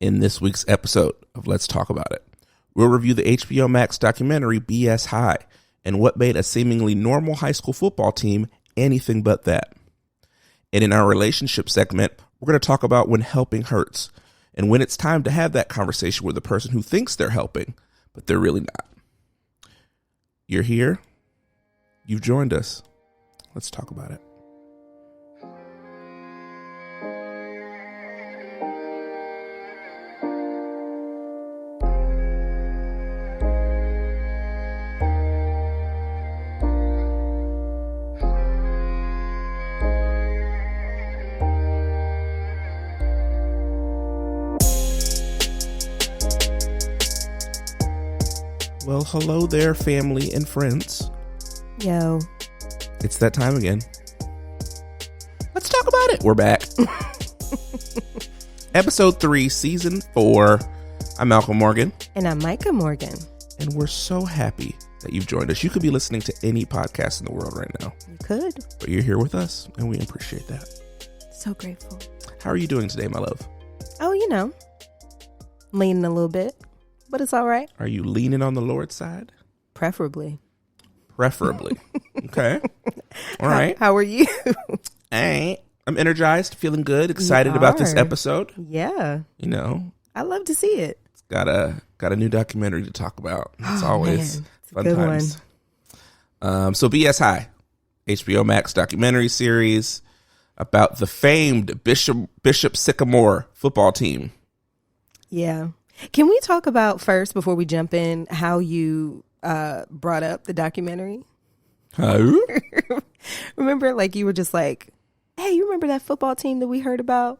In this week's episode of Let's Talk About It, we'll review the HBO Max documentary BS High and what made a seemingly normal high school football team anything but that. And in our relationship segment, we're going to talk about when helping hurts and when it's time to have that conversation with the person who thinks they're helping, but they're really not. You're here. You've joined us. Let's talk about it. Well, hello there, family and friends. Yo. It's that time again. Let's talk about it. We're back. Episode 3, Season 4. I'm Malcolm Morgan. And I'm Micah Morgan. And we're so happy that you've joined us. You could be listening to any podcast in the world right now. You could. But you're here with us, and we appreciate that. So grateful. How are you doing today, my love? Oh, you know, leaning a little bit. But it's all right. Are you leaning on the Lord's side? Preferably. Okay. All right. How are you? I'm energized, feeling good, excited about this episode. Yeah. You know. I love to see it. It's got a new documentary to talk about. It's always fun good times. So BS High, HBO Max documentary series about the famed Bishop Sycamore football team. Yeah. Can we talk about first, before we jump in, how you brought up the documentary? Remember, like, you were just like, hey, you remember that football team that we heard about?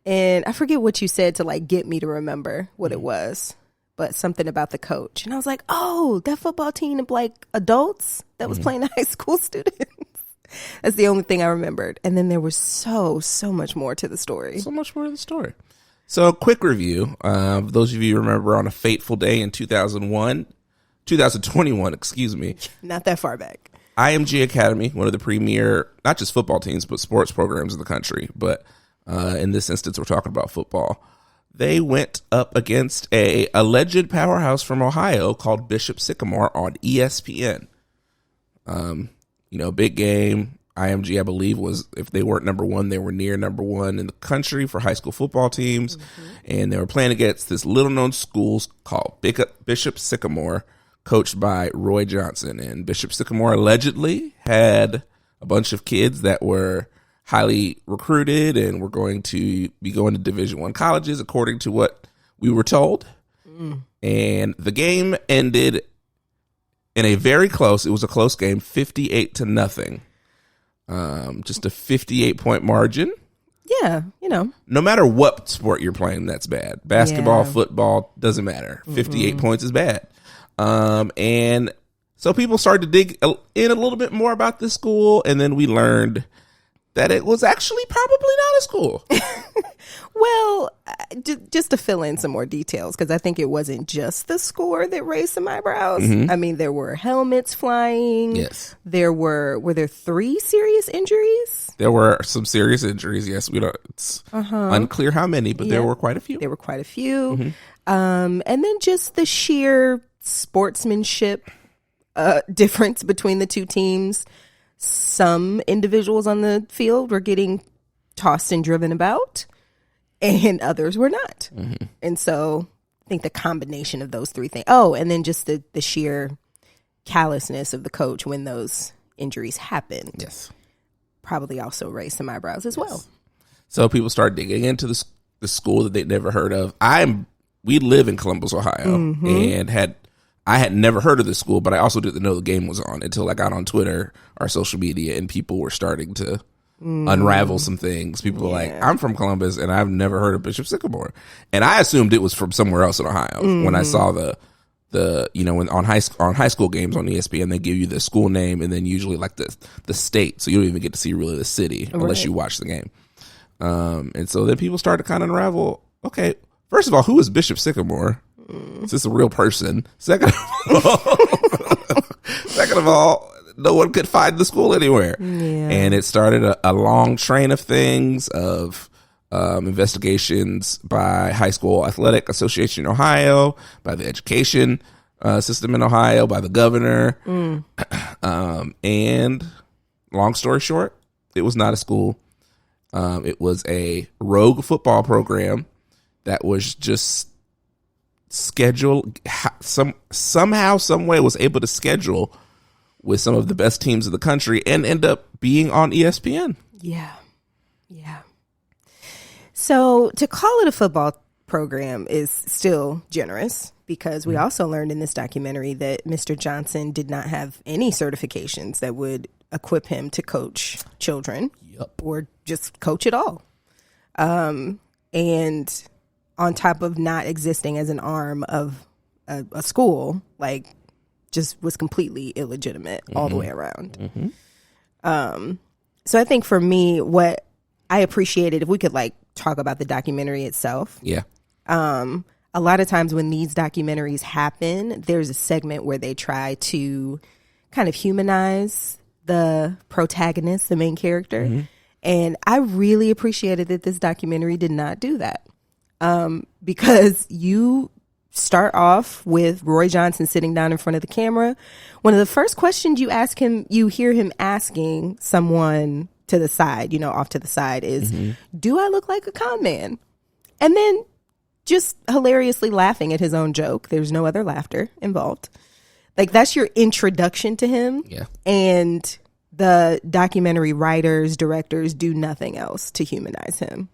And I forget what you said to, like, get me to remember what it was, but something about the coach. And I was like, oh, that football team of, like, adults that was playing the high school students. That's the only thing I remembered. And then there was so much more to the story. So, quick review. Those of you who remember, on a fateful day in 2021, excuse me. Not that far back. IMG Academy, one of the premier, not just football teams, but sports programs in the country. But in this instance, we're talking about football. They went up against a alleged powerhouse from Ohio called Bishop Sycamore on ESPN. Big game. IMG, I believe, was, if they weren't number one, they were near number one in the country for high school football teams. And they were playing against this little-known school called Bishop Sycamore, coached by Roy Johnson. And Bishop Sycamore allegedly had a bunch of kids that were highly recruited and were going to be going to Division I colleges, according to what we were told. And the game ended in it was a close game, 58-0. Just a 58-point margin. Yeah, you know. No matter what sport you're playing, that's bad. Basketball, football, doesn't matter. 58 points is bad. And so people started to dig in a little bit more about this school, and then we learned that it was actually probably not a school. Well, just to fill in some more details, because I think it wasn't just the score that raised some eyebrows. I mean, there were helmets flying. Yes. Were there 3 serious injuries? There were some serious injuries. Yes, it's unclear how many, but there were quite a few. And then just the sheer sportsmanship difference between the two teams. Some individuals on the field were getting tossed and driven about, and others were not. And so I think the combination of those 3 things. Oh, and then just the sheer callousness of the coach when those injuries happened. Yes. Probably also raised some eyebrows as well. So people started digging into the school that they'd never heard of. We live in Columbus, Ohio, and I had never heard of this school, but I also didn't know the game was on until I got on Twitter or social media, and people were starting to unravel some things. People were like, I'm from Columbus, and I've never heard of Bishop Sycamore. And I assumed it was from somewhere else in Ohio. When I saw when on high school games on ESPN, they give you the school name and then usually like the state. So you don't even get to see really the city unless you watch the game. And so then people started to kind of unravel, okay, first of all, who is Bishop Sycamore? Is this a real person? Second of all, no one could find the school anywhere. Yeah. And it started a long train of things of investigations by High School Athletic Association in Ohio, by the education system in Ohio, by the governor. And long story short, it was not a school. It was a rogue football program that was just scheduled somehow, some way was able to schedule with some of the best teams in the country and end up being on ESPN. Yeah. So to call it a football program is still generous, because we also learned in this documentary that Mr. Johnson did not have any certifications that would equip him to coach children or just coach at all. And on top of not existing as an arm of a school, like, just was completely illegitimate all the way around. So I think for me, what I appreciated, if we could like talk about the documentary itself. Yeah. A lot of times when these documentaries happen, there's a segment where they try to kind of humanize the protagonist, the main character. And I really appreciated that this documentary did not do that. Because you start off with Roy Johnson sitting down in front of the camera. One of the first questions you hear him asking someone to the side, off to the side, is, do I look like a con man? And then just hilariously laughing at his own joke. There's no other laughter involved. Like, that's your introduction to him. Yeah. And the documentary writers, directors do nothing else to humanize him.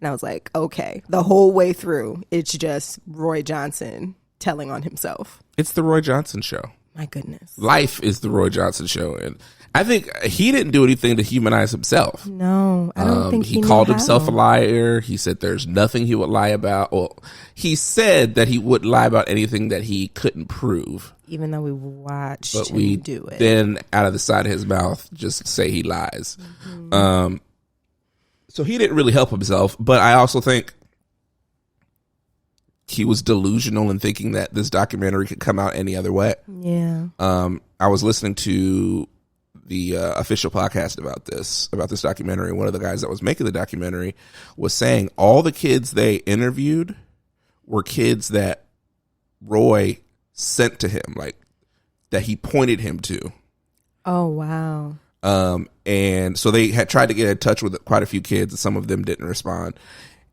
And I was like, okay, the whole way through, it's just Roy Johnson telling on himself. It's the Roy Johnson show. My goodness. Life is the Roy Johnson show. And I think he didn't do anything to humanize himself. No, I don't think he called himself a liar. He said there's nothing he would lie about. Well, he said that he wouldn't lie about anything that he couldn't prove. Even though we watched him do it. Then out of the side of his mouth, just say he lies. So he didn't really help himself, but I also think he was delusional in thinking that this documentary could come out any other way. Yeah. I was listening to the official podcast about this documentary. One of the guys that was making the documentary was saying all the kids they interviewed were kids that Roy sent to him, like, that he pointed him to. Oh, wow. And so they had tried to get in touch with quite a few kids, and some of them didn't respond.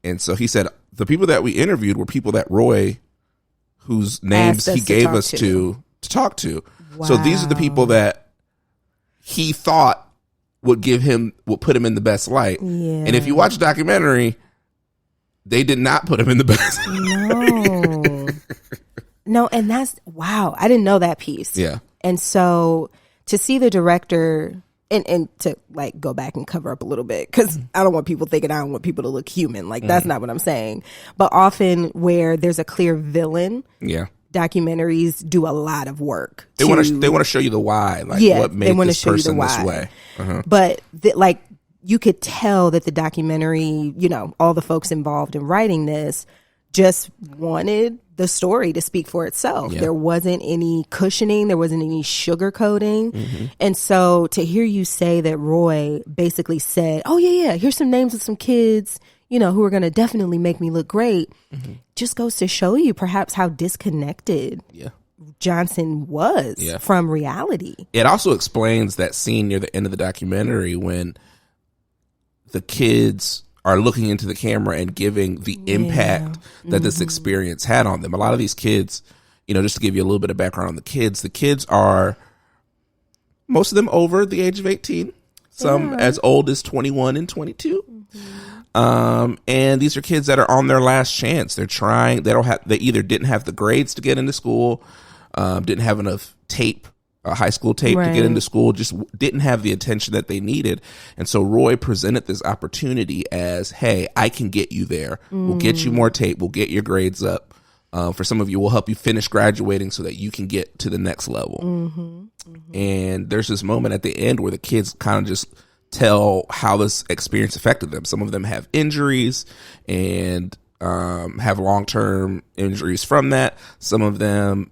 And so he said the people that we interviewed were people that Roy, whose names he gave us to talk to. Wow. So these are the people that he thought would put him in the best light. Yeah. And if you watch the documentary, they did not put him in the best light. No, and that's, wow, I didn't know that piece. Yeah. And so to see the director, and to like go back and cover up a little bit, because I don't want people thinking I don't want people to look human. Like, that's not what I'm saying. But often where there's a clear villain, documentaries do a lot of work. They want to show you the why, like what made this person this way. But like, you could tell that the documentary, all the folks involved in writing this just wanted the story to speak for itself. Yeah. There wasn't any cushioning. There wasn't any sugarcoating. And so to hear you say that Roy basically said, oh, yeah, here's some names of some kids, who are going to definitely make me look great, just goes to show you perhaps how disconnected Johnson was from reality. It also explains that scene near the end of the documentary when the kids are looking into the camera and giving the impact that this experience had on them. A lot of these kids, just to give you a little bit of background on the kids are, most of them over the age of 18, some as old as 21 and 22. And these are kids that are on their last chance. They're trying, they either didn't have the grades to get into school, didn't have enough high school tape to get into school, just didn't have the attention that they needed. And so Roy presented this opportunity as, hey, I can get you there. We'll get you more tape. We'll get your grades up. For some of you, we'll help you finish graduating so that you can get to the next level. And there's this moment at the end where the kids kind of just tell how this experience affected them. Some of them have injuries and have long-term injuries from that. Some of them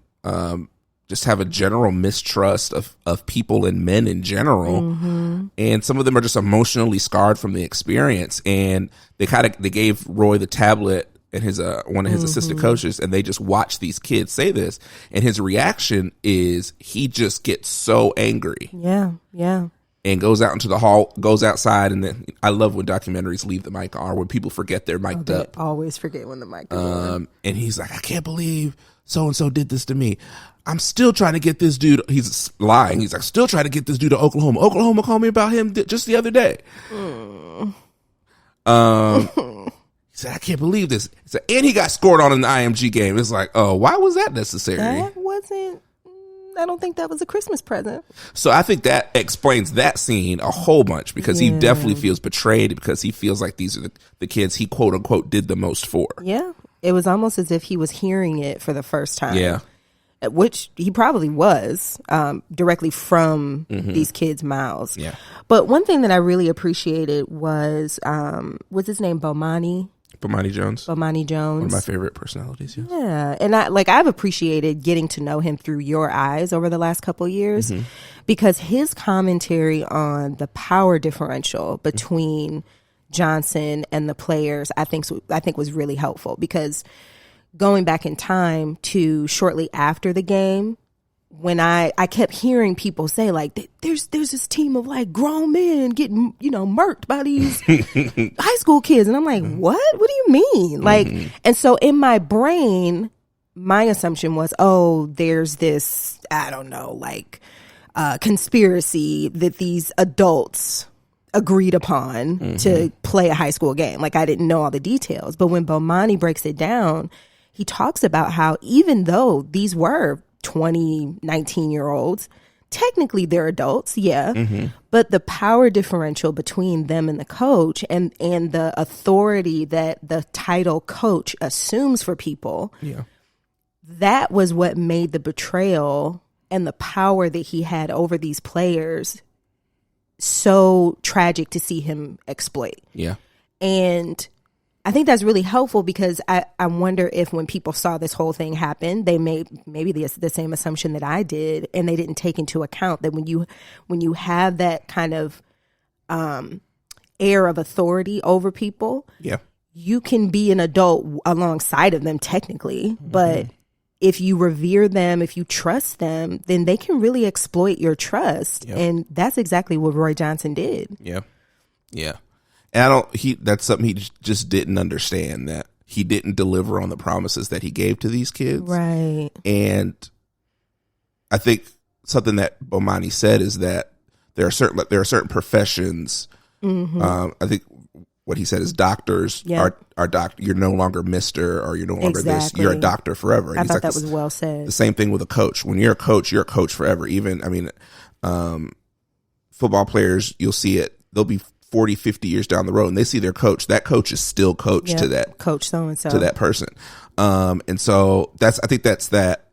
just have a general mistrust of people and men in general. Mm-hmm. And some of them are just emotionally scarred from the experience. And they gave Roy the tablet and his one of his assistant coaches, and they just watch these kids say this. And his reaction is he just gets so angry. Yeah, yeah. And goes out into the hall, goes outside, and then I love when documentaries leave the mic on, when people forget they're mic'd up. Always forget when the mic is on. And he's like, I can't believe so-and-so did this to me. I'm still trying to get this dude. He's lying. He's like, still trying to get this dude to Oklahoma. Oklahoma called me about him just the other day. He said, I can't believe this. He said, and he got scored on in the IMG game. It's like, oh, why was that necessary? That wasn't. I don't think that was a Christmas present. So I think that explains that scene a whole bunch, because he definitely feels betrayed, because he feels like these are the kids he quote unquote did the most for. Yeah. It was almost as if he was hearing it for the first time. Yeah. Which he probably was, directly from these kids' mouths. Yeah. But one thing that I really appreciated was his name Bomani? Bomani Jones. Bomani Jones. One of my favorite personalities, yes. Yeah. And I've appreciated getting to know him through your eyes over the last couple of years, because his commentary on the power differential between Johnson and the players, I think was really helpful, because going back in time to shortly after the game, when I kept hearing people say, like, there's this team of like grown men getting, murked by these high school kids. And I'm like, what? What do you mean? Like, and so in my brain, my assumption was, oh, there's this, I don't know, like conspiracy that these adults agreed upon to play a high school game. Like, I didn't know all the details. But when Bomani breaks it down, he talks about how even though these were 20, 19-year-olds, technically they're adults, but the power differential between them and the coach, and the authority that the title coach assumes for people, that was what made the betrayal and the power that he had over these players so tragic to see him exploit. Yeah. And I think that's really helpful, because I wonder if when people saw this whole thing happen, they made maybe the same assumption that I did, and they didn't take into account that when you have that kind of air of authority over people, you can be an adult alongside of them technically, but if you revere them, if you trust them, then they can really exploit your trust, and that's exactly what Roy Johnson did. Yeah. And that's something he just didn't understand, that he didn't deliver on the promises that he gave to these kids. Right. And I think something that Bomani said is that there are certain professions. I think what he said is doctors are doctor. You're no longer Mr. or you're no longer this. You're a doctor forever. And I thought that was well said. The same thing with a coach. When you're a coach forever. Even, football players, you'll see it. They'll be 40, 50 years down the road, and they see their coach. That coach is still coach to that coach, so-and-so, to that person. And so I think that's that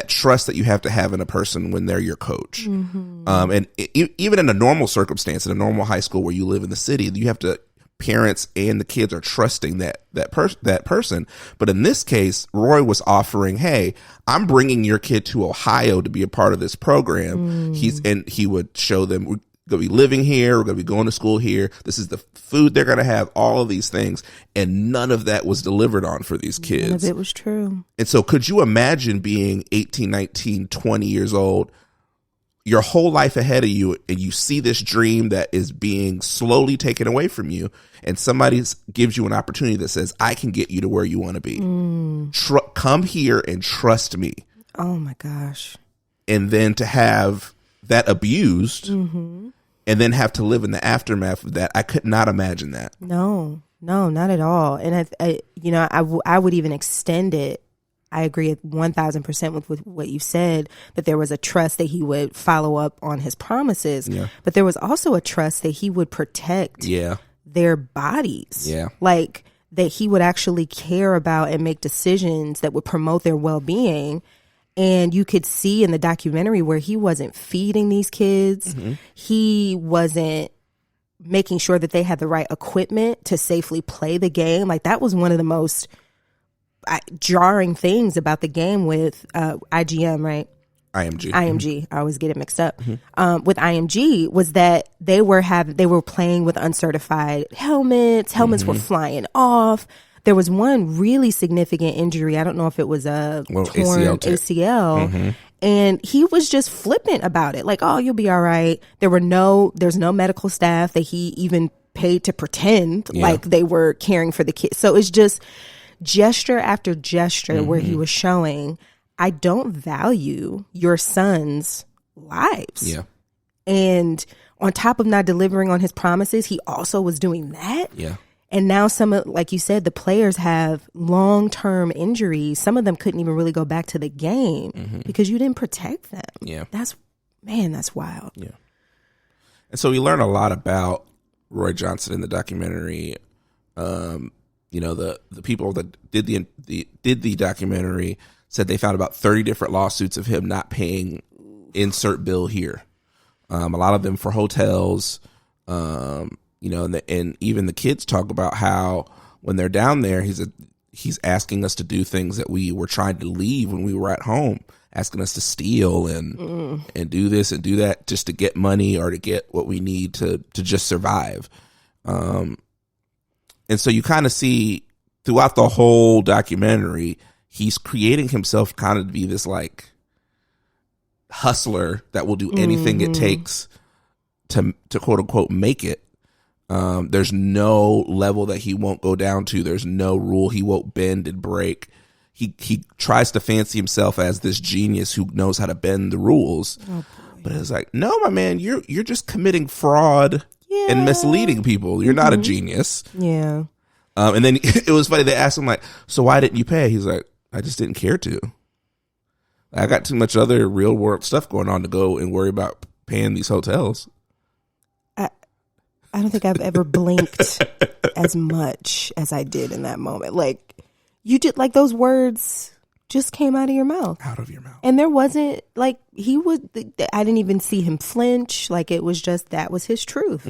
trust that you have to have in a person when they're your coach. And even in a normal circumstance, in a normal high school where you live in the city, you have to, parents and the kids are trusting that person. But in this case, Roy was offering, hey, I'm bringing your kid to Ohio to be a part of this program. He would show them, we're going to be living here. We're going to be going to school here. This is the food they're going to have, all of these things. And none of that was delivered on for these kids. None of it was true. And so could you imagine being 18, 19, 20 years old, your whole life ahead of you, and you see this dream that is being slowly taken away from you, and somebody gives you an opportunity that says, I can get you to where you want to be. Come here and trust me. Oh my gosh. And then to have that abused and then have to live in the aftermath of that. I could not imagine that. No, not at all. And I would even extend it. I agree 1,000% with what you said, that there was a trust that he would follow up on his promises, but there was also a trust that he would protect their bodies. Like that he would actually care about and make decisions that would promote their well-being. And you could see in the documentary where he wasn't feeding these kids. He wasn't making sure that they had the right equipment to safely play the game. Like, that was one of the most jarring things about the game with IGM, right? IMG. IMG. I always get it mixed up. With IMG was that they were playing with uncertified helmets. Helmets were flying off. There was one really significant injury. I don't know if it was a torn ACL. And he was just flippant about it. Like, oh, you'll be all right. There's no medical staff that he even paid to pretend like they were caring for the kid. So it's just gesture after gesture where he was showing, I don't value your son's lives. Yeah. And on top of not delivering on his promises, he also was doing that. Yeah. And now like you said, the players have long-term injuries. Some of them couldn't even really go back to the game because you didn't protect them. Yeah. That's wild. Yeah. And so we learn a lot about Roy Johnson in the documentary. The people that did the documentary said they found about 30 different lawsuits of him not paying insert bill here. A lot of them for hotels, and even the kids talk about how when they're down there, he's asking us to do things that we were trying to leave when we were at home, asking us to steal and do this and do that just to get money or to get what we need to just survive. And so you kind of see throughout the whole documentary, he's creating himself kind of to be this like hustler that will do anything it takes to quote unquote make it. There's no level that he won't go down to. There's no rule he won't bend and break. He tries to fancy himself as this genius who knows how to bend the rules. But it's like, no, my man, you're just committing fraud and misleading people. You're not a genius. Yeah. And then it was funny. They asked him like, so why didn't you pay? He's like, I just didn't care to. I got too much other real world stuff going on to go and worry about paying these hotels. I don't think I've ever blinked as much as I did in that moment. Like you did, like those words just came out of your mouth. Out of your mouth. And there wasn't like I didn't even see him flinch. Like it was just, that was his truth.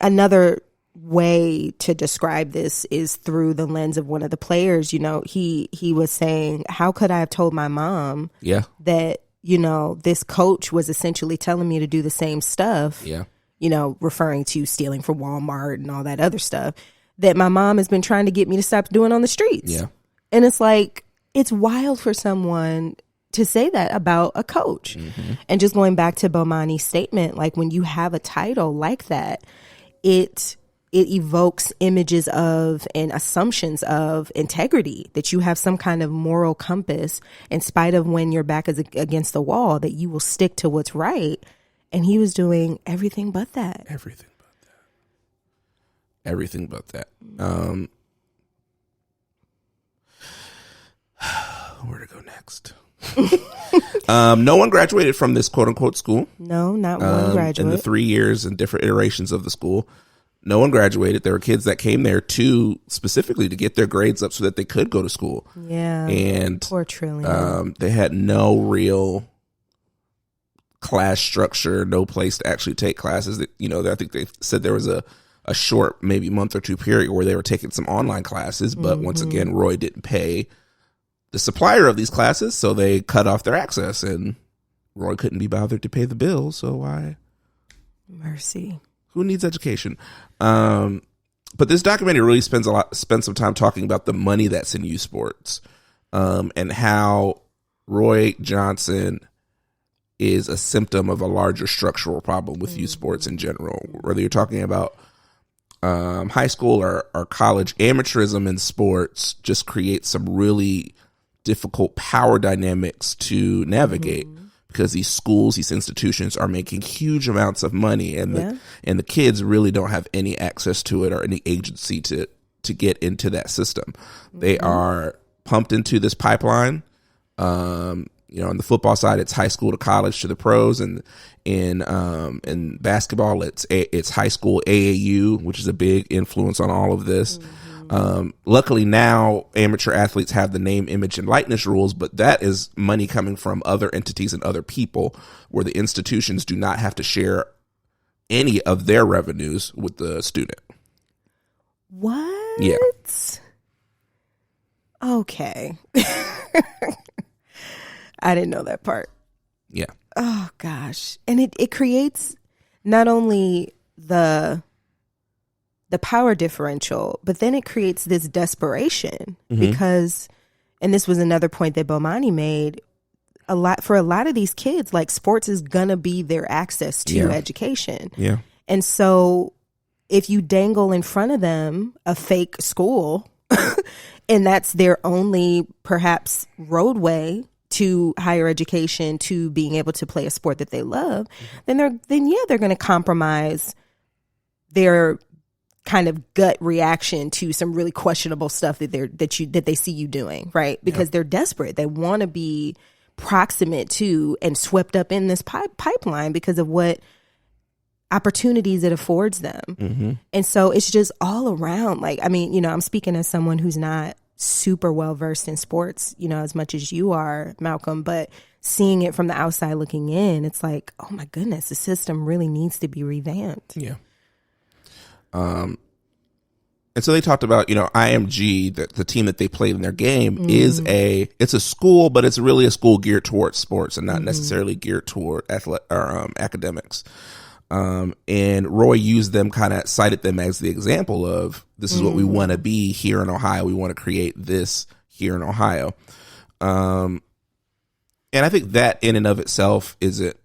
Another way to describe this is through the lens of one of the players. He was saying, how could I have told my mom that, this coach was essentially telling me to do the same stuff. Yeah. Referring to stealing from Walmart and all that other stuff that my mom has been trying to get me to stop doing on the streets. Yeah. And it's like, it's wild for someone to say that about a coach. And just going back to Bomani's statement, like when you have a title like that, it evokes images of and assumptions of integrity, that you have some kind of moral compass in spite of when your back is against the wall, that you will stick to what's right. And he was doing everything but that. Everything but that. Where to go next? No one graduated from this quote unquote school. No, not one graduate. In the 3 years and different iterations of the school, no one graduated. There were kids that came there specifically to get their grades up so that they could go to school. Yeah. And poor Trillian. They had no real class structure, no place to actually take classes. That, I think they said there was a short, maybe month or two period where they were taking some online classes. But once again, Roy didn't pay the supplier of these classes, so they cut off their access, and Roy couldn't be bothered to pay the bill. So why? Mercy. Who needs education? But this documentary really spends some time talking about the money that's in youth sports, and how Roy Johnson is a symptom of a larger structural problem with youth sports in general. Whether you're talking about high school or college, amateurism in sports just creates some really difficult power dynamics to navigate. Because these schools, these institutions are making huge amounts of money, and the kids really don't have any access to it or any agency to get into that system. They are pumped into this pipeline. On the football side, it's high school to college to the pros, and in basketball, it's high school AAU, which is a big influence on all of this. Luckily now amateur athletes have the name, image, and likeness rules, but that is money coming from other entities and other people, where the institutions do not have to share any of their revenues with the student. What? Yeah. Okay. I didn't know that part. Yeah. Oh gosh. And it creates not only the power differential, but then it creates this desperation because, and this was another point that Bomani made, for a lot of these kids, like sports is gonna be their access to education. Yeah. And so if you dangle in front of them a fake school and that's their only perhaps roadway to higher education, to being able to play a sport that they love, then they're going to compromise their kind of gut reaction to some really questionable stuff that they see you doing, right? Because they're desperate. They want to be proximate to and swept up in this pipeline because of what opportunities it affords them. And so it's just all around. Like, I mean, you know, I'm speaking as someone who's not super well versed in sports, you know, as much as you are, Malcolm, but seeing it from the outside looking in, it's like, oh my goodness, the system really needs to be revamped. Yeah. And so they talked about, you know, IMG, the team that they played in their game it's a school, but it's really a school geared towards sports and not necessarily geared toward academics. And Roy used them, cited them as the example of, this is what we want to be here in Ohio. We want to create this here in Ohio. And I think that in and of itself isn't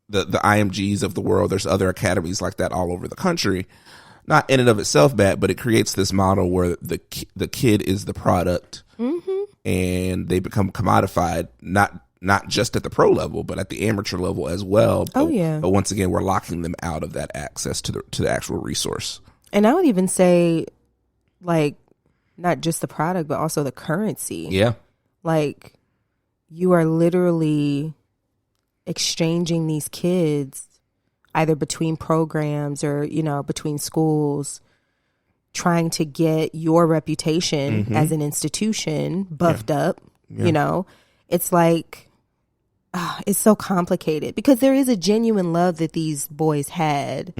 the IMGs of the world. There's other academies like that all over the country. Not in and of itself bad, but it creates this model where the kid is the product and they become commodified, not just at the pro level, but at the amateur level as well. But once again, we're locking them out of that access to the actual resource. And I would even say, like, not just the product, but also the currency. Yeah. Like, you are literally exchanging these kids either between programs or, you know, between schools, trying to get your reputation as an institution buffed up, you know. It's like, it's so complicated because there is a genuine love that these boys had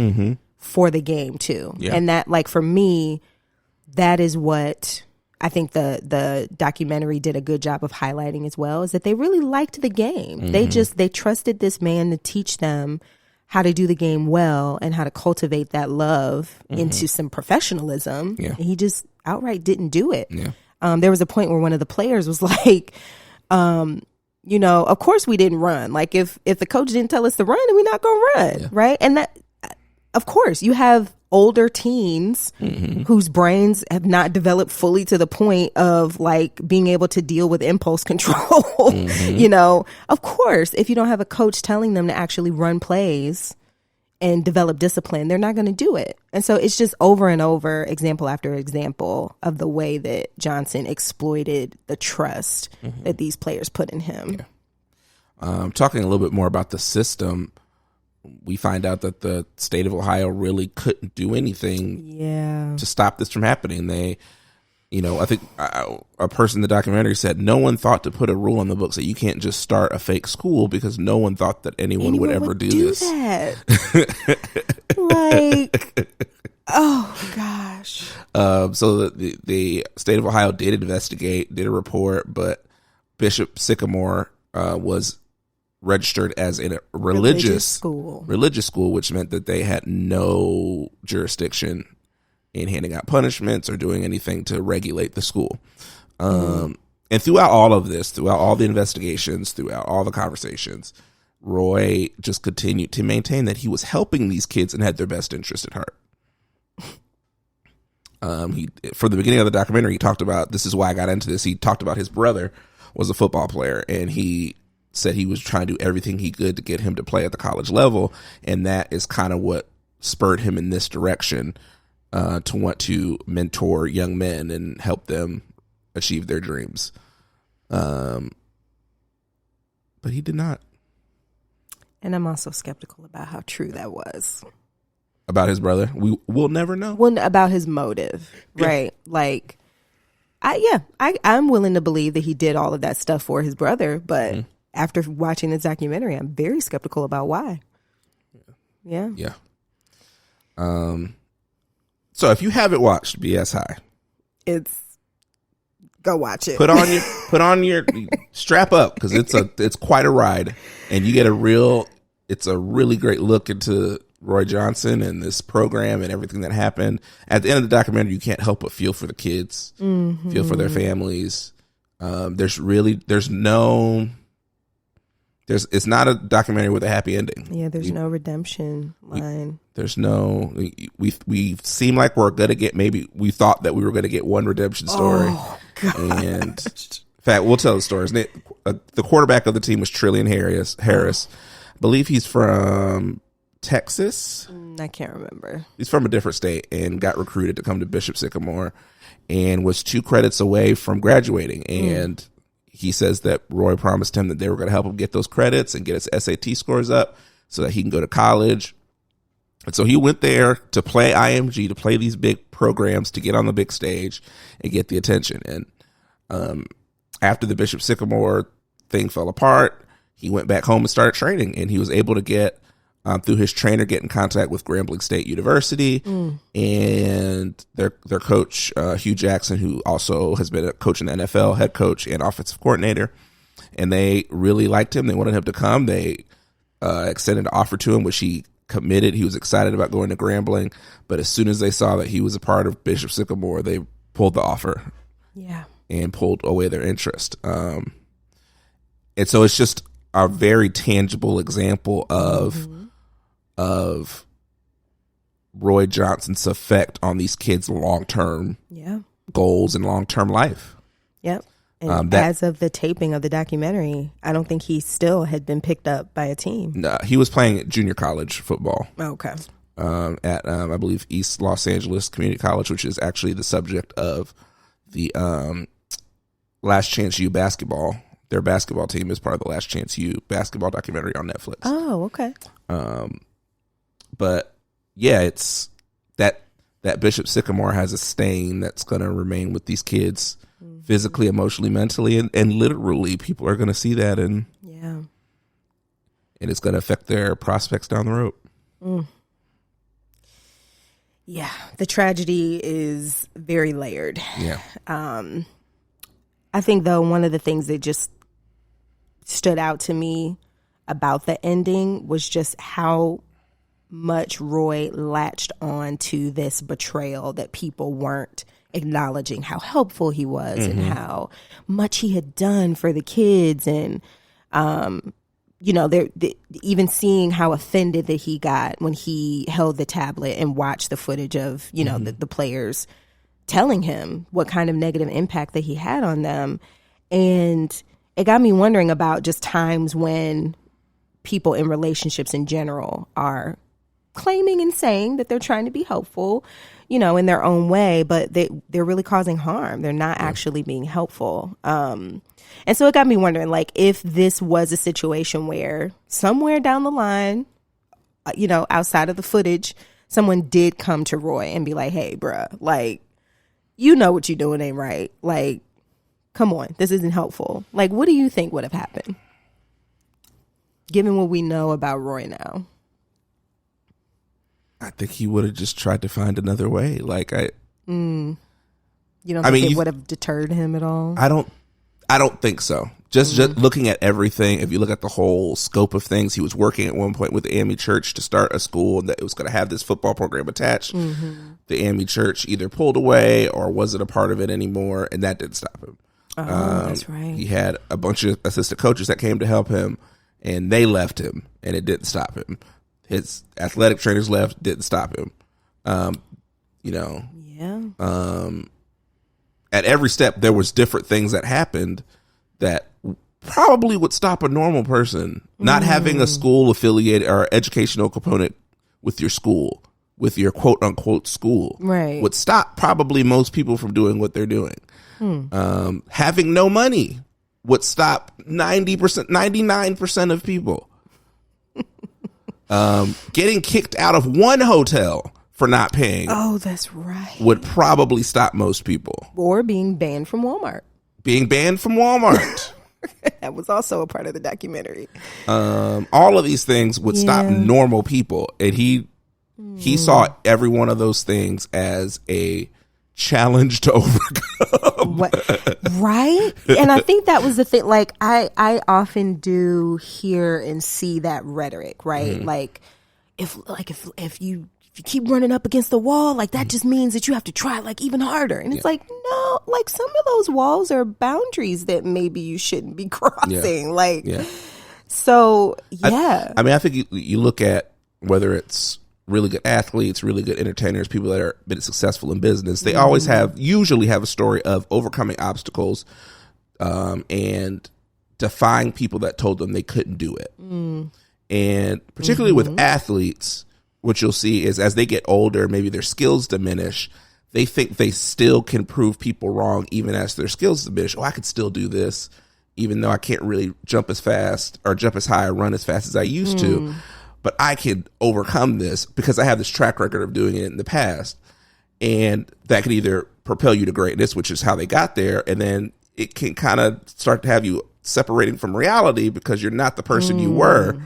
for the game too. Yeah. And that, like, for me, that is what I think the documentary did a good job of highlighting as well, is that they really liked the game. They trusted this man to teach them how to do the game well and how to cultivate that love into some professionalism. Yeah. And he just outright didn't do it. Yeah. There was a point where one of the players was like, you know, of course we didn't run. Like, if the coach didn't tell us to run, then we're not going to run, right? And that, of course, you have older teens whose brains have not developed fully to the point of, like, being able to deal with impulse control. You know, of course, if you don't have a coach telling them to actually run plays and develop discipline, they're not going to do it. And so it's just over and over, example after example, of the way that Johnson exploited the trust that these players put in him. Yeah. Talking a little bit more about the system, we find out that the state of Ohio really couldn't do anything to stop this from happening. They, you know, I think a person in the documentary said no one thought to put a rule on the books that you can't just start a fake school because no one thought that anyone would ever do this. That. Like, oh gosh. So the state of Ohio did investigate, did a report, but Bishop Sycamore was registered as a religious school, which meant that they had no jurisdiction in handing out punishments or doing anything to regulate the school. And throughout all of this, throughout all the investigations, throughout all the conversations, Roy just continued to maintain that he was helping these kids and had their best interest at heart. For the beginning of the documentary, he talked about, this is why I got into this. He talked about his brother was a football player, and he said he was trying to do everything he could to get him to play at the college level. And that is kind of what spurred him in this direction, to want to mentor young men and help them achieve their dreams. But he did not. And I'm also skeptical about how true that was. About his brother? We'll never know. Well, about his motive, right? Like, I'm willing to believe that he did all of that stuff for his brother, but after watching this documentary, I'm very skeptical about why. Yeah. So if you haven't watched BS High, it's Go watch it. Put on your strap up, because it's quite a ride, and you get it's a really great look into Roy Johnson and this program and everything that happened. At the end of the documentary, you can't help but feel for the kids, feel for their families. It's not a documentary with a happy ending. Yeah, there's no redemption line. We seem like we're gonna get, maybe we thought that we were gonna get one redemption story. Oh, God. And in fact, we'll tell the stories. The quarterback of the team was Trillian Harris. I believe he's from Texas. I can't remember. He's from a different state and got recruited to come to Bishop Sycamore and was 2 credits away from graduating. And he says that Roy promised him that they were going to help him get those credits and get his SAT scores up so that he can go to college. And so he went there to play IMG, to play these big programs, to get on the big stage and get the attention. And after the Bishop Sycamore thing fell apart, he went back home and started training, and he was able to get, through his trainer, get in contact with Grambling State University and their coach, Hugh Jackson, who also has been a coach in the NFL, head coach and offensive coordinator. And they really liked him. They wanted him to come. They extended an offer to him, which he committed. He was excited about going to Grambling. But as soon as they saw that he was a part of Bishop Sycamore, they pulled the offer. Yeah. And pulled away their interest. And so it's just a very tangible example of Roy Johnson's effect on these kids' long-term goals and long-term life. Yep. And as of the taping of the documentary, I don't think he still had been picked up by a team. No, he was playing junior college football. Okay. At, I believe, East Los Angeles Community College, which is actually the subject of the Last Chance U basketball. Their basketball team is part of the Last Chance U basketball documentary on Netflix. Oh, okay. But yeah, it's that Bishop Sycamore has a stain that's going to remain with these kids, physically, emotionally, mentally, and literally. People are going to see that, and it's going to affect their prospects down the road. Yeah, the tragedy is very layered. Yeah. I think, though, one of the things that just stood out to me about the ending was just how much Roy latched on to this betrayal, that people weren't acknowledging how helpful he was and how much he had done for the kids. And, they're even seeing how offended that he got when he held the tablet and watched the footage of, the players telling him what kind of negative impact that he had on them. And it got me wondering about just times when people in relationships in general are claiming and saying that they're trying to be helpful, in their own way, but they're really causing harm. They're not actually being helpful. And so it got me wondering, like, if this was a situation where somewhere down the line, outside of the footage, someone did come to Roy and be like, hey, bruh, like, what you're doing ain't right. Like, come on, this isn't helpful. Like, what do you think would have happened, given what we know about Roy now? I think he would have just tried to find another way. Like, you don't think it would have deterred him at all? I don't think so. Just looking at everything, if you look at the whole scope of things, he was working at one point with the AME Church to start a school that was going to have this football program attached. The AME Church either pulled away or wasn't a part of it anymore, and that didn't stop him. That's right. He had a bunch of assistant coaches that came to help him, and they left him, and it didn't stop him. His athletic trainers left, didn't stop him. At every step, there was different things that happened that probably would stop a normal person. Not having a school affiliated or educational component with your school, with your quote unquote school, right, would stop probably most people from doing what they're doing. Having no money would stop 90%, 99% of people. Getting kicked out of one hotel for not paying. Oh, that's right. Would probably stop most people. Or being banned from Walmart. That was also a part of the documentary. All of these things would stop normal people. And he saw every one of those things as a challenge to overcome. Right? And I think that was the thing. Like, I often do hear and see that rhetoric, right? Mm-hmm. Like if you keep running up against the wall, like that just means that you have to try like even harder. And it's like, no, like some of those walls are boundaries that maybe you shouldn't be crossing. So I mean, I think you look at whether it's really good athletes, really good entertainers, people that are been successful in business, they always usually have a story of overcoming obstacles and defying people that told them they couldn't do it. And particularly with athletes, what you'll see is as they get older, maybe their skills diminish, they think they still can prove people wrong even as their skills diminish. Oh, I could still do this, even though I can't really jump as fast or jump as high or run as fast as I used to. But I can overcome this because I have this track record of doing it in the past. And that could either propel you to greatness, which is how they got there. And then it can kind of start to have you separating from reality because you're not the person you were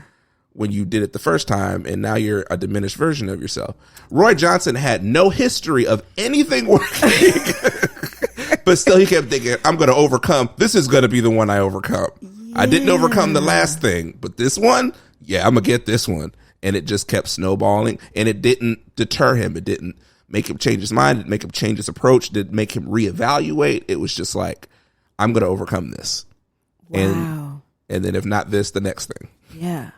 when you did it the first time. And now you're a diminished version of yourself. Roy Johnson had no history of anything working, but still he kept thinking, I'm going to overcome. This is going to be the one I overcome. I didn't overcome the last thing, but this one, I'm going to get this one. And it just kept snowballing, and it didn't deter him. It didn't make him change his mind. It didn't make him change his approach. It didn't make him reevaluate. It was just like, I'm going to overcome this. Wow. And then if not this, the next thing. Yeah.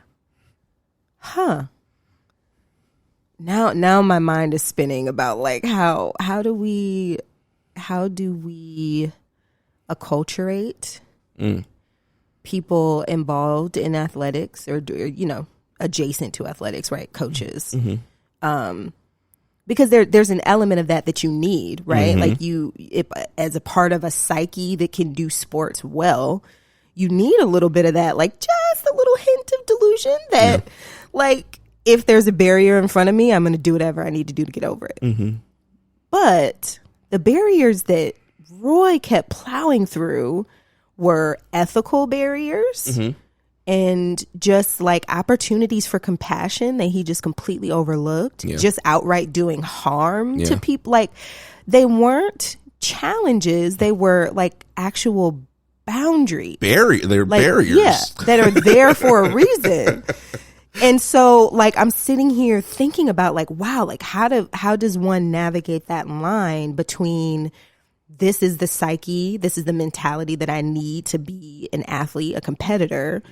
Huh. Now my mind is spinning about like how do we acculturate people involved in athletics or adjacent to athletics, right? Coaches. Because there's an element of that you need, right? Like as a part of a psyche that can do sports well, you need a little bit of that, like just a little hint of delusion that like if there's a barrier in front of me, I'm going to do whatever I need to do to get over it. But the barriers that Roy kept plowing through were ethical barriers and just like opportunities for compassion that he just completely overlooked, just outright doing harm to people. Like they weren't challenges. They were like actual boundaries. They're barriers. Yeah, that are there for a reason. And so like I'm sitting here thinking about like, wow, like how does one navigate that line between this is the psyche, this is the mentality that I need to be an athlete, a competitor,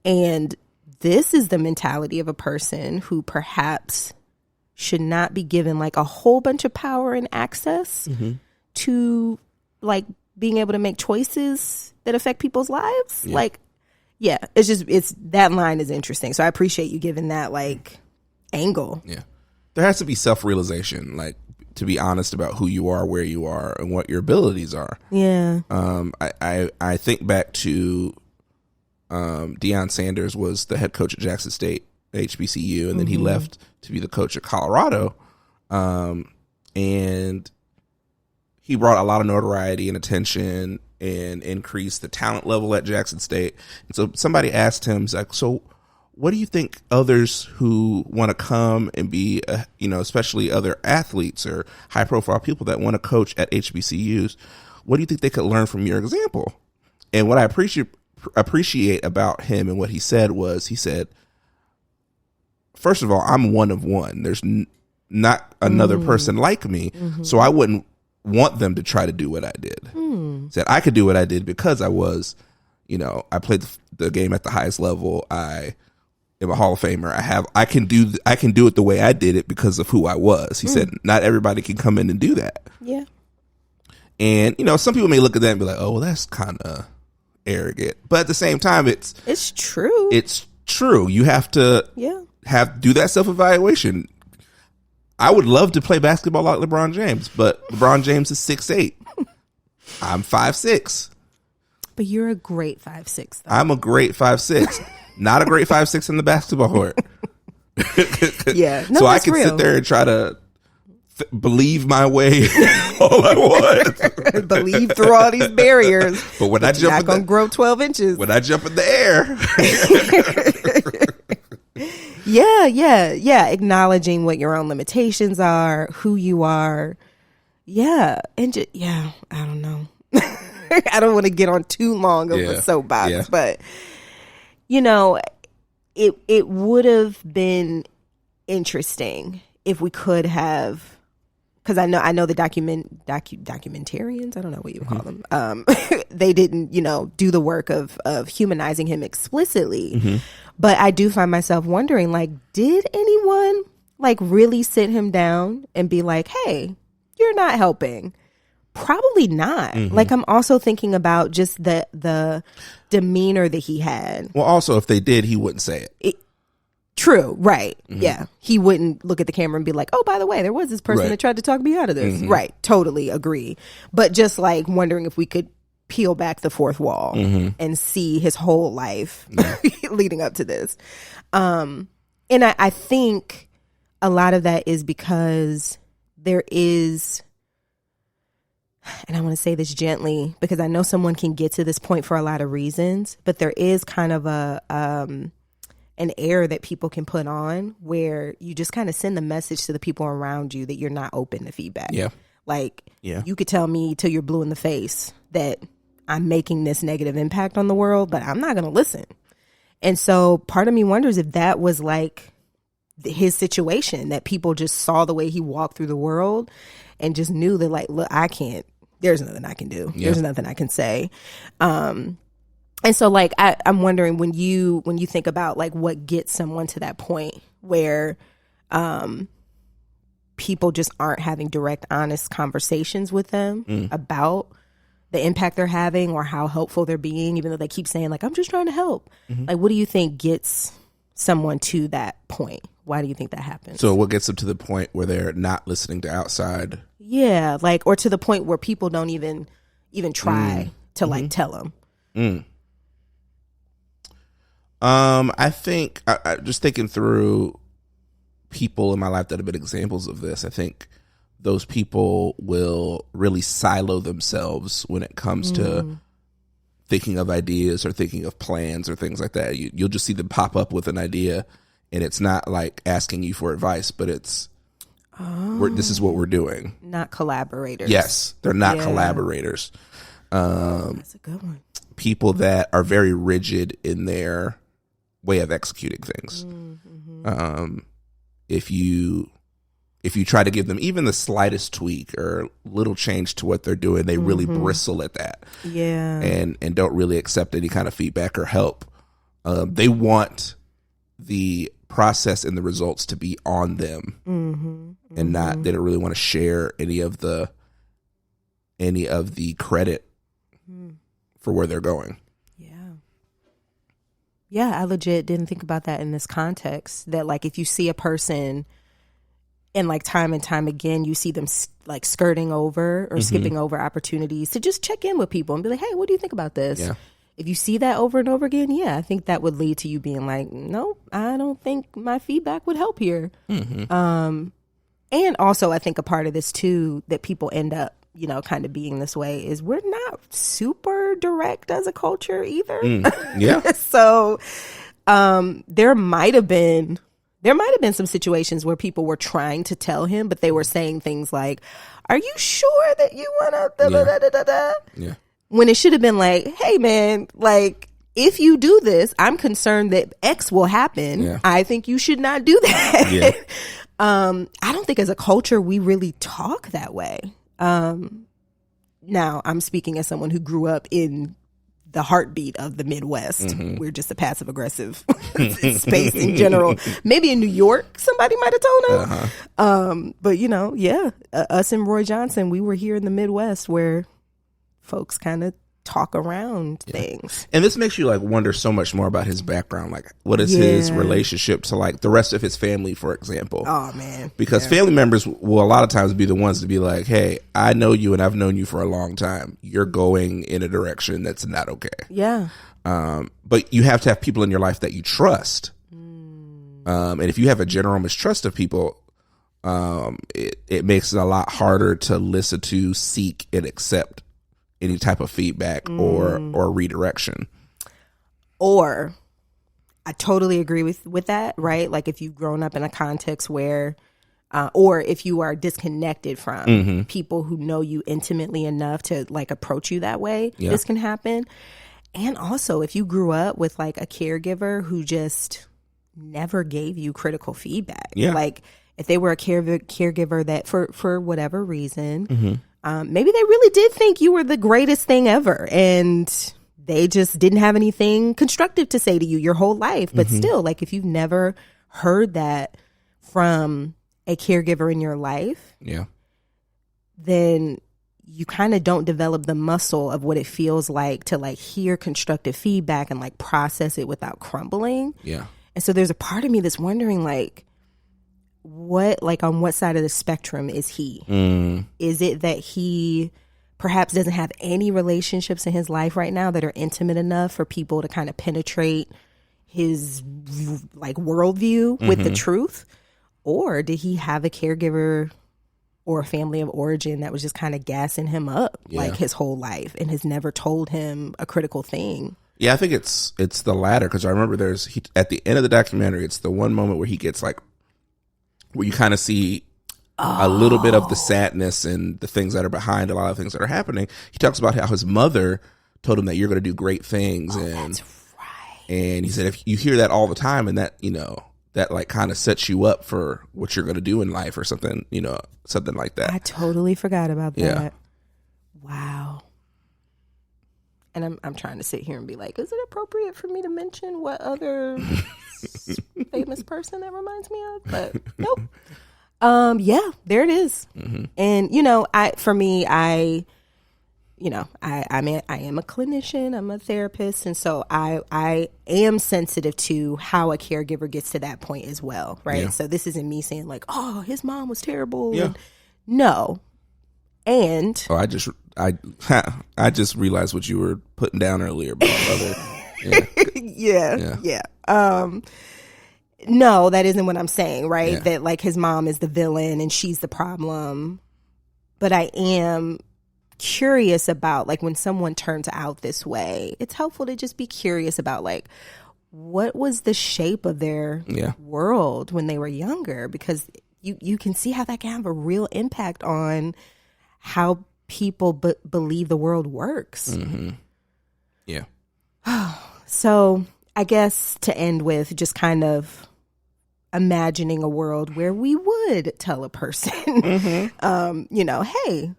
and this is the mentality of a person who perhaps should not be given like a whole bunch of power and access to like being able to make choices that affect people's lives. It's that line is interesting. So I appreciate you giving that like angle. Yeah. There has to be self-realization, like to be honest about who you are, where you are, and what your abilities are. Yeah. I think back to Deion Sanders was the head coach at Jackson State, HBCU, and then he left to be the coach at Colorado. And he brought a lot of notoriety and attention and increased the talent level at Jackson State. And so somebody asked him, he's like, so what do you think others who want to come and be, especially other athletes or high profile people that want to coach at HBCUs, what do you think they could learn from your example? And what I appreciate about him and what he said, first of all, I'm one of one. There's not another person like me. So I wouldn't want them to try to do what I did. Said I could do what I did because I was, I played the game at the highest level. I am a Hall of Famer. I can do it the way I did it because of who I was. He said not everybody can come in and do that. Yeah. And some people may look at that and be like, oh, well, that's kind of arrogant. But at the same time, it's true. It's true. You have to do that self-evaluation. I would love to play basketball like LeBron James, but LeBron James is 6'8". I'm 5'6". But you're a great 5'6", though. I'm a great 5'6". Not a great 5'6" in the basketball court. Yeah. No, so I can sit there and try to believe my way all I want. Believe through all these barriers. But when I jump, not going to grow 12 inches. When I jump in the air. Yeah. Yeah. Acknowledging what your own limitations are, who you are. Yeah. And I don't know. I don't want to get on too long of a soapbox, but you know, it would have been interesting if we could have, because I know the documentarians, I don't know what you would call them. They didn't, do the work of humanizing him explicitly. But I do find myself wondering, like, did anyone like really sit him down and be like, hey, you're not helping? Probably not. Like, I'm also thinking about just the demeanor that he had. Well, also, if they did, he wouldn't say it. True, right. Yeah. He wouldn't look at the camera and be like, oh, by the way, there was this person that tried to talk me out of this. Right. Totally agree. But just like wondering if we could peel back the fourth wall and see his whole life leading up to this. And I think a lot of that is because there is, and I want to say this gently because I know someone can get to this point for a lot of reasons, but there is kind of an air that people can put on where you just kind of send the message to the people around you that you're not open to feedback. Yeah. Like, you could tell me till you're blue in the face that I'm making this negative impact on the world, but I'm not going to listen. And so part of me wonders if that was like his situation, that people just saw the way he walked through the world and just knew that, like, look, there's nothing I can do. Yeah. There's nothing I can say. And so, like, I'm wondering when you think about, like, what gets someone to that point where people just aren't having direct, honest conversations with them about the impact they're having or how helpful they're being, even though they keep saying, like, I'm just trying to help. Like, what do you think gets someone to that point? Why do you think that happens? So what gets them to the point where they're not listening to outside? Yeah, like, or to the point where people don't even try to, like, tell them. I think I just thinking through people in my life that have been examples of this. I think those people will really silo themselves when it comes to thinking of ideas or thinking of plans or things like that. You'll just see them pop up with an idea, and it's not like asking you for advice, but it's this is what we're doing. Not collaborators. Yes, they're not collaborators. That's a good one. People that are very rigid in their way of executing things. If you try to give them even the slightest tweak or little change to what they're doing, they really bristle at that. Yeah. And don't really accept any kind of feedback or help. They want the process and the results to be on them and not, they don't really want to share any of the credit for where they're going. Yeah, I legit didn't think about that in this context, that, like, if you see a person and, like, time and time again, you see them like skirting over or skipping over opportunities to just check in with people and be like, hey, what do you think about this? Yeah. If you see that over and over again, I think that would lead to you being like, nope, I don't think my feedback would help here. And also I think a part of this too, that people end up, kind of being this way, is we're not super direct as a culture either. So there might have been some situations where people were trying to tell him, but they were saying things like, are you sure that you want to Yeah. When it should have been like, hey man, like, if you do this, I'm concerned that X will happen. Yeah. I think you should not do that. Yeah. I don't think as a culture we really talk that way. Now I'm speaking as someone who grew up in the heartbeat of the Midwest. We're just a passive aggressive space in general. Maybe in New York, somebody might have told them. But us and Roy Johnson, we were here in the Midwest where folks kind of talk around things. And this makes you, like, wonder so much more about his background. Like, what is his relationship to, like, the rest of his family, for example? Oh, man. Because family members will a lot of times be the ones to be like, hey, I know you and I've known you for a long time. You're going in a direction that's not okay. Yeah. But you have to have people in your life that you trust. And if you have a general mistrust of people, it makes it a lot harder to listen to, seek, and accept any type of feedback or redirection. Or I totally agree with that, right? Like, if you've grown up in a context where or if you are disconnected from people who know you intimately enough to like approach you that way, this can happen. And also if you grew up with like a caregiver who just never gave you critical feedback, like if they were a caregiver that for whatever reason, maybe they really did think you were the greatest thing ever and they just didn't have anything constructive to say to you your whole life. But still, like if you've never heard that from a caregiver in your life, then you kind of don't develop the muscle of what it feels like to like hear constructive feedback and like process it without crumbling. And so there's a part of me that's wondering like, what, like on what side of the spectrum is he? Is it that he perhaps doesn't have any relationships in his life right now that are intimate enough for people to kind of penetrate his like worldview with the truth? Or did he have a caregiver or a family of origin that was just kind of gassing him up like his whole life and has never told him a critical thing? Yeah, I think it's the latter, because I remember at the end of the documentary, it's the one moment where he gets like, where you kind of see a little bit of the sadness and the things that are behind a lot of things that are happening. He talks about how his mother told him that you're going to do great things. That's right. And he said, if you hear that all the time and that, you know, that like kind of sets you up for what you're going to do in life or something, you know, something like that. I totally forgot about that. Wow. And I'm trying to sit here and be like, is it appropriate for me to mention what other famous person that reminds me of? But nope. Yeah, there it is. And you know, I am a clinician, I'm a therapist, and so I am sensitive to how a caregiver gets to that point as well, right? So this isn't me saying like, oh, his mom was terrible. No. And I just realized what you were putting down earlier about other. No, that isn't what I'm saying, right? That like his mom is the villain and she's the problem. But I am curious about like when someone turns out this way, it's helpful to just be curious about like what was the shape of their world when they were younger, because you can see how that can have a real impact on how people believe the world works. So I guess to end with just kind of imagining a world where we would tell a person, you know, hey,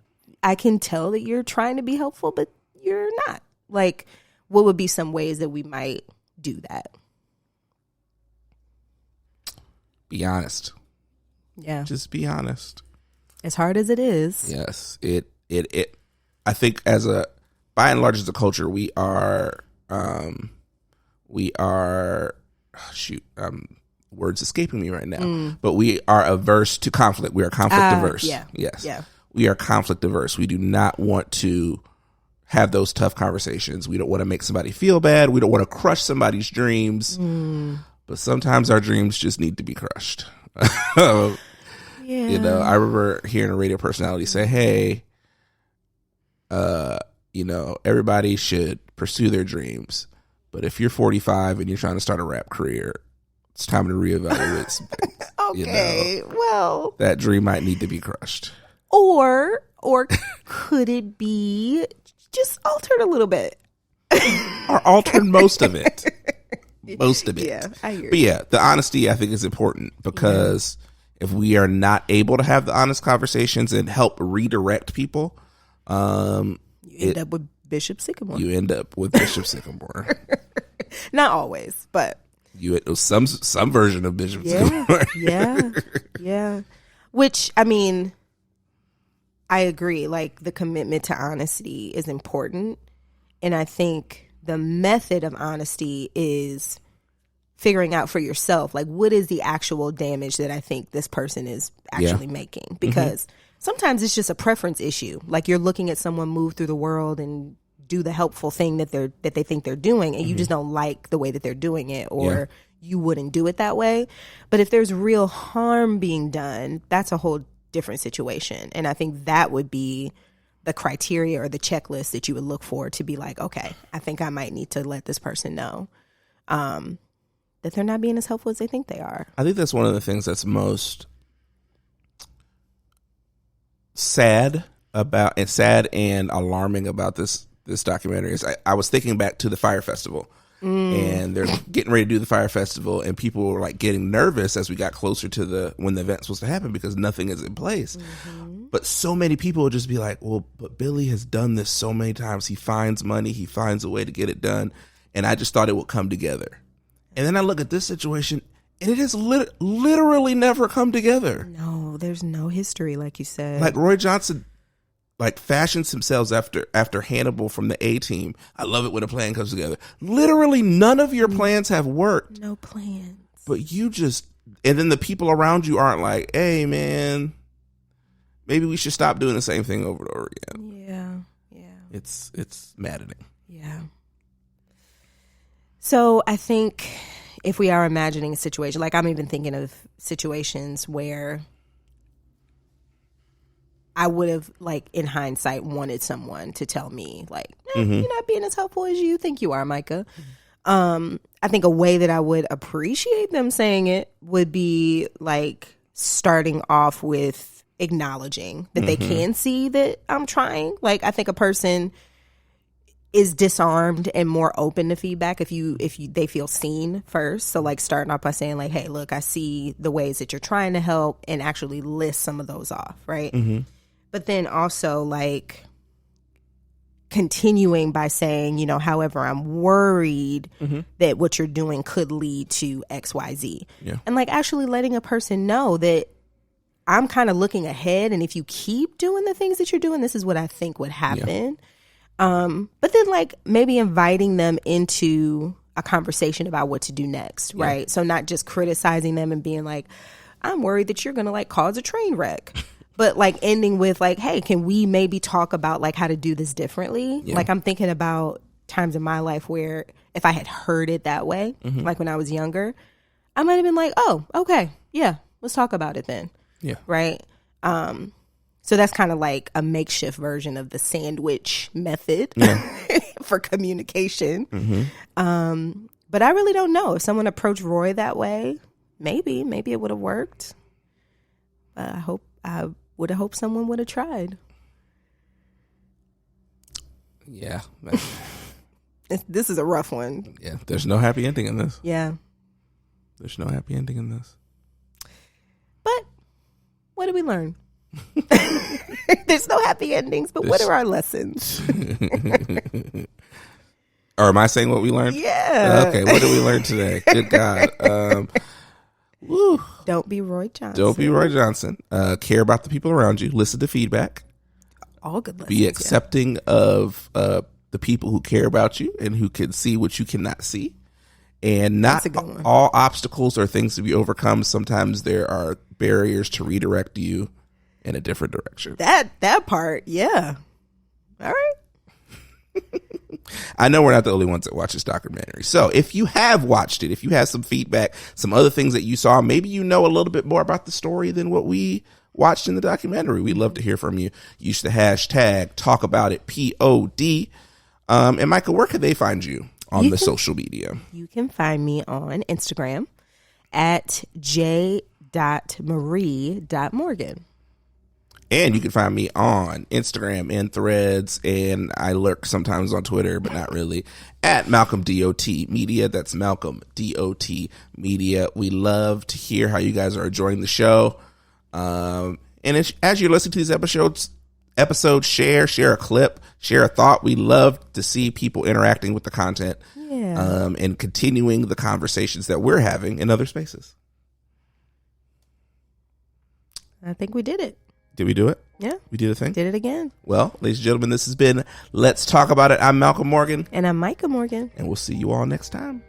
I can tell that you're trying to be helpful, but you're not. Like, what would be some ways that we might do that? Be honest. Yeah. Just be honest. As hard as it is. Yes. It I think by and large as a culture, we are words escaping me right now, but we are averse to conflict. We are conflict averse. We are conflict averse. We do not want to have those tough conversations. We don't want to make somebody feel bad. We don't want to crush somebody's dreams, but sometimes our dreams just need to be crushed. You know, I remember hearing a radio personality say, hey, you know, everybody should pursue their dreams, but if you're 45 and you're trying to start a rap career, it's time to reevaluate some things. Okay, you know? Well, that dream might need to be crushed. Or could it be just altered a little bit? Or altered most of it. Most of it. Yeah, I hear you. But yeah, the honesty I think is important, because if we are not able to have the honest conversations and help redirect people, you end up with Bishop Sycamore. Not always, but some version of Bishop Sycamore. Yeah. Which, I mean, I agree. Like, the commitment to honesty is important. And I think the method of honesty is figuring out for yourself, like, what is the actual damage that I think this person is actually making? Because sometimes it's just a preference issue. Like, you're looking at someone move through the world and do the helpful thing that they think they're doing, and you just don't like the way that they're doing it, or you wouldn't do it that way. But if there's real harm being done, that's a whole different situation. And I think that would be the criteria or the checklist that you would look for to be like, okay, I think I might need to let this person know that they're not being as helpful as they think they are. I think that's one of the things that's most sad and alarming about this documentary is I was thinking back to the Fire Festival. And they're getting ready to do the Fire Festival, and people were like getting nervous as we got closer to when the event's supposed to happen because nothing is in place. But so many people would just be like, well, but Billy has done this so many times. He finds money. He finds a way to get it done. And I just thought it would come together. And then I look at this situation, and it has literally never come together. No, there's no history, like you said. Like Roy Johnson fashions themselves after Hannibal from the A-Team. I love it when a plan comes together. Literally none of your plans have worked. No plans. But and then the people around you aren't like, hey man, maybe we should stop doing the same thing over and over again. Yeah. It's maddening. Yeah. So I think if we are imagining a situation, like I'm even thinking of situations where I would have, like, in hindsight, wanted someone to tell me, like, you're not being as helpful as you think you are, Micah. I think a way that I would appreciate them saying it would be, like, starting off with acknowledging that they can see that I'm trying. Like, I think a person is disarmed and more open to feedback if they feel seen first. So, like, starting off by saying, like, hey, look, I see the ways that you're trying to help, and actually list some of those off, right? But then also, like, continuing by saying, you know, however, I'm worried that what you're doing could lead to X, Y, Z. Yeah. And, like, actually letting a person know that I'm kind of looking ahead, and if you keep doing the things that you're doing, this is what I think would happen. Yeah. But then, like, maybe inviting them into a conversation about what to do next, right? So not just criticizing them and being like, I'm worried that you're going to, like, cause a train wreck. But, like, ending with, like, hey, can we maybe talk about, like, how to do this differently? Yeah. Like, I'm thinking about times in my life where if I had heard it that way, like when I was younger, I might have been like, oh, okay, yeah, let's talk about it then. Yeah. Right? So that's kind of like a makeshift version of the sandwich method for communication. But I really don't know. If someone approached Roy that way, maybe it would have worked. I would have hoped someone would have tried. Yeah. This is a rough one. Yeah. There's no happy ending in this. Yeah. There's no happy ending in this. But what did we learn? There's no happy endings, but what are our lessons? Or am I saying what we learned? Yeah. Okay. What did we learn today? Good God. Woo. Don't be Roy Johnson. Don't be Roy Johnson. Care about the people around you. Listen to feedback. All good lessons. Be accepting of the people who care about you and who can see what you cannot see. And not all obstacles are things to be overcome. Sometimes there are barriers to redirect you in a different direction. That part, yeah. All right. I know we're not the only ones that watch this documentary. So if you have watched it, if you have some feedback, some other things that you saw, maybe you know a little bit more about the story than what we watched in the documentary. We'd love to hear from you. Use the hashtag #TalkAboutIt. And Micah, where can they find you on the social media? You can find me on Instagram at j.marie.morgan. And you can find me on Instagram and Threads, and I lurk sometimes on Twitter, but not really, at Malcolm DOT Media. That's Malcolm DOT Media. We love to hear how you guys are enjoying the show. And as you're listening to these episodes, share a clip, share a thought. We love to see people interacting with the content, and continuing the conversations that we're having in other spaces. I think we did it. Did we do it? Yeah. We did a thing? Did it again. Well, ladies and gentlemen, this has been Let's Talk About It. I'm Malcolm Morgan. And I'm Micah Morgan. And we'll see you all next time.